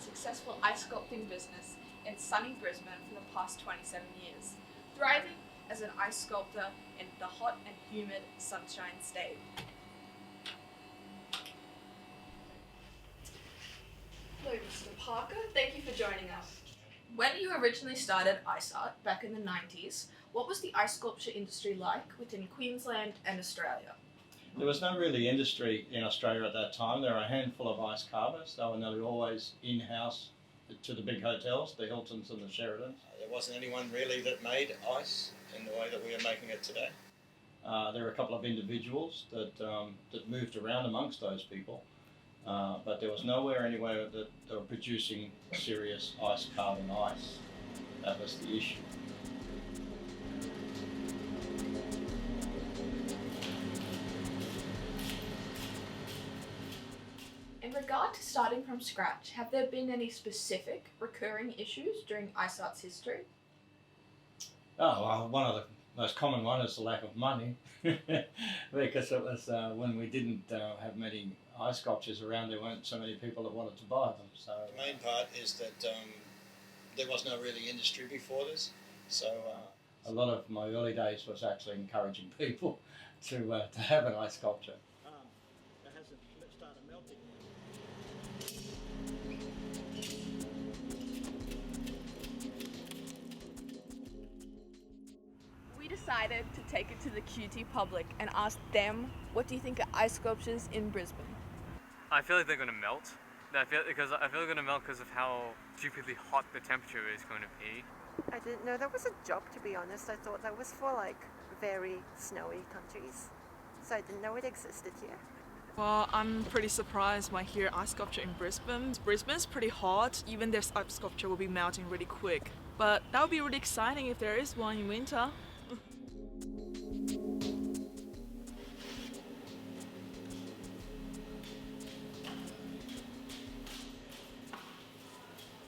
successful ice sculpting business in sunny Brisbane for the past 27 years, thriving as an ice sculptor in the hot and humid Sunshine State. Hello, Mr. Parker. Thank you for joining us. When you originally started ice art back in the 90s, what was the ice sculpture industry like within Queensland and Australia? There was no really industry in Australia at that time. There were a handful of ice carvers. They were nearly always in-house to the big hotels, the Hiltons and the Sheratons. There wasn't anyone really that made ice in the way that we are making it today. There were a couple of individuals that moved around amongst those people, but there was nowhere anywhere that they were producing serious ice carving ice. That was the issue. In regard to starting from scratch, have there been any specific recurring issues during ice art's history? Oh, well, one of the most common one is the lack of money, because it was when we didn't have many ice sculptures around, there weren't so many people that wanted to buy them. So The main part is that there was no really industry before this, so a lot of my early days was actually encouraging people to have an ice sculpture. it hasn't started melting. We decided to take it to the QT public and ask them, what do you think of ice sculptures in Brisbane? I feel like they're going to melt. I feel they're going to melt because of how stupidly hot the temperature is going to be. I didn't know that was a job, to be honest. I thought that was for like very snowy countries. So I didn't know it existed here. Well, I'm pretty surprised when I hear ice sculpture in Brisbane. Brisbane's pretty hot, even this ice sculpture will be melting really quick. But that would be really exciting if there is one in winter.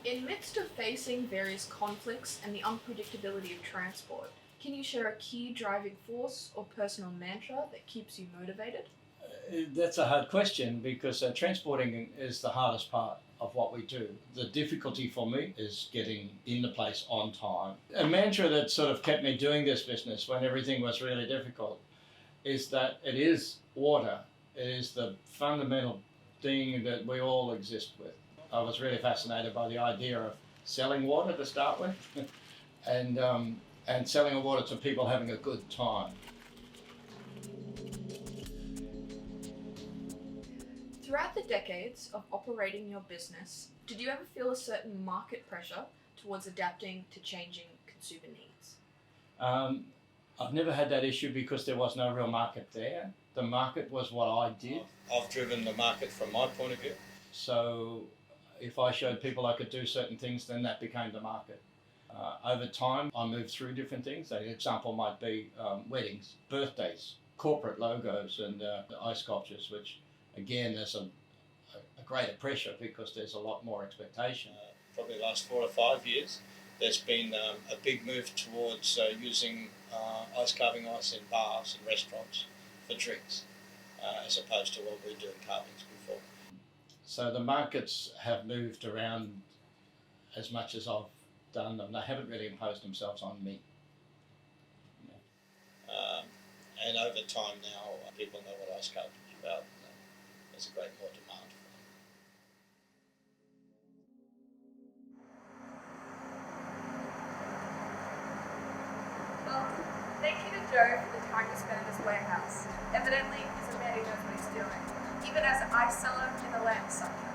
In midst of facing various conflicts and the unpredictability of transport, can you share a key driving force or personal mantra that keeps you motivated? That's a hard question because transporting is the hardest part of what we do. The difficulty for me is getting in the place on time. A mantra that sort of kept me doing this business when everything was really difficult is that it is water. It is the fundamental thing that we all exist with. I was really fascinated by the idea of selling water to start with and selling water to people having a good time. Throughout the decades of operating your business, did you ever feel a certain market pressure towards adapting to changing consumer needs? I've never had that issue because there was no real market there. The market was what I did. I've driven the market from my point of view. So if I showed people I could do certain things, then that became the market. Over time, I moved through different things. An example might be weddings, birthdays, corporate logos and ice sculptures, which again, there's a greater pressure because there's a lot more expectation. Probably the last 4 or 5 years, there's been a big move towards using ice carving ice in bars and restaurants for drinks, as opposed to what we do in carvings before. So the markets have moved around as much as I've done them. They haven't really imposed themselves on me. And over time now, people know what ice sculpting is about. There's a great more demand for them. Well, thank you to Joe for the time he spent in this warehouse. Evidently, he's a man who knows what he's doing, even as an ice seller in the land of sunshine.